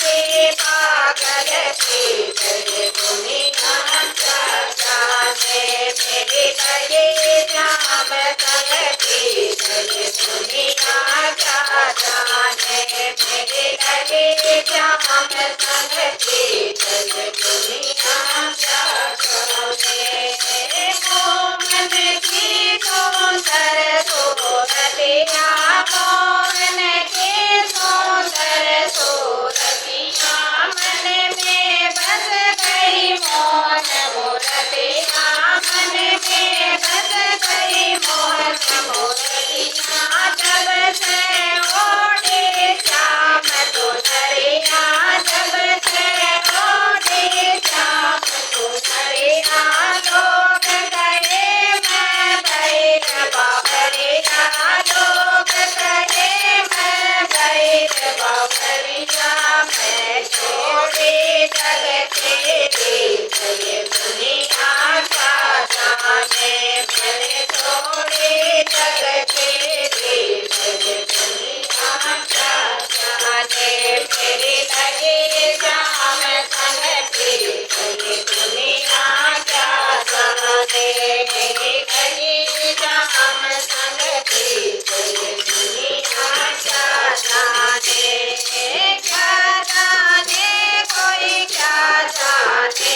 जाने पागल प्रीत ये दुनिया क्या जाने मेरी लगी जाम संग प्रीत ये दुनिया क्या जाने मेरी लगी जाम संग प्रीत ये दुनिया क्या जाने मोहन की सुंदर सूरतिया मोहन की सुंदर सूरतिया मन में बस गई मोहन मूर्तिया मन में बस गई मोहन मूर्तिया जब से ओढ़े श्याम सुंदरिया जब से ओढ़े श्याम सुंदरिया लोग कहे मैं भैर बाबरिया लोग कहे मैं भैर बाबरिया मैं छोड़ी जग तेरी ये दुनिया क्या जाने मैंने छोड़ी जग तेरी ये दुनिया क्या जाने मेरी लगी जाम संग प्रीत ये दुनिया क्या जाने मेरी लगी जाम संग प्रीत ये दुनिया क्या जाने क्या जाने कोई क्या जाने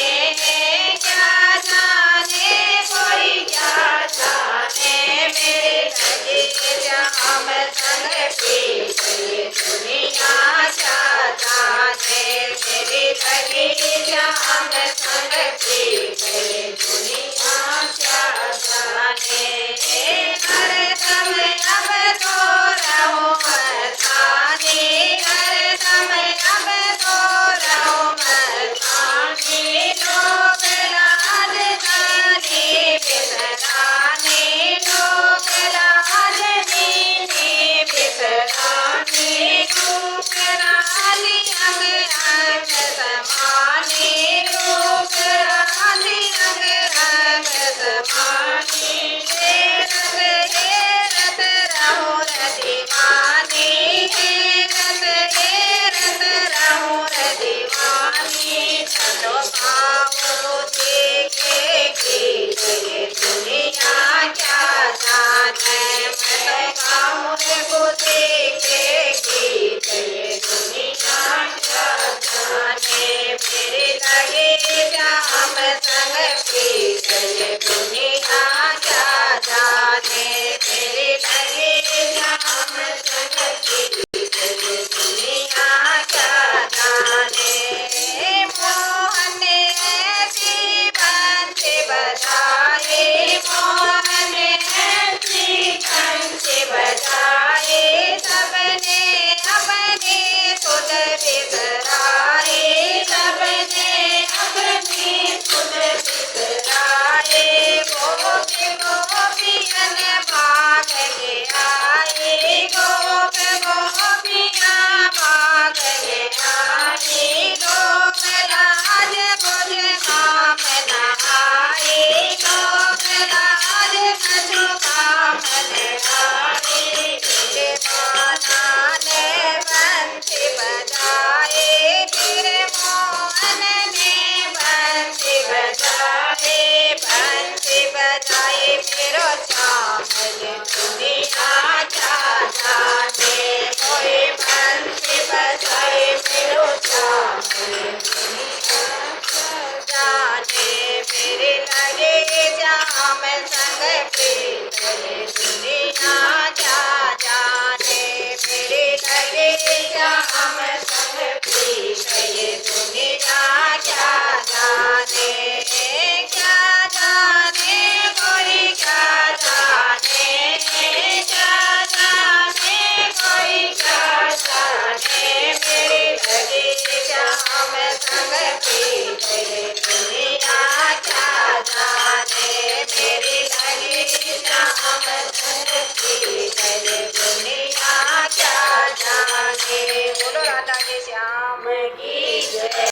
क्या जाने कोई क्या जाने मेरे लगे जाम संग प्रीत ये दुनिया क्या जाने मेरी लगी जाम संग प्रीत ये दुनिया क्या जाने हर समय अब तो रहो मस्तानी हर समय अब तो रहो मस्तानी लोग लाज जाने बिसराने लोग लाज दीने बिसराने रूप रानी अंग अंग समाने रूप रानी अंग अंग समाने रत रहो रदीवानी रत रहो रदीवानी चलो पाओ देखे गीत ये दुनिया क्या जाने मैं पाऊँ को देखे गीत ये दुनिया क्या जाने मेरे लगे जाम संग प्रीत ये दुनिया क्या जाने मेरे लगे जाम संग प्रीत ये दुनिया क्या जाने मोहन ऐसी बंसी बजाए मोहन ऐसी बंसी बजाए सबने अपने सुध बिसराए सबने अपने सुध बिसराए गोपी गोपियन भाग ले आए गोप गोपिया भाग ले आए लोग लाज बुझ काम नहाए लोग लाज बुझ काम नहाए दीवाना ने बंसी बजाए फिर मोहन ने बंसी बजाए फिर श्याम ये दुनिया क्या जाने कोई बंसी बजाए फिर श्याम ये दुनिया क्या जाने मेरे लगे जाम संग प्रीत ये दुनिया क्या जाने मेरे लगे जाम संग प्रीत ये दुनिया क्या जाने क्या जाने कोई क्या जाने क्या जाने कोई क्या जाने मेरे लगे जाम संग प्रीत ये दुनिया क्या जाने मेरी लगी जाम संग प्रीत ये दुनिया क्या जाने बोलो राधा के श्याम की जय।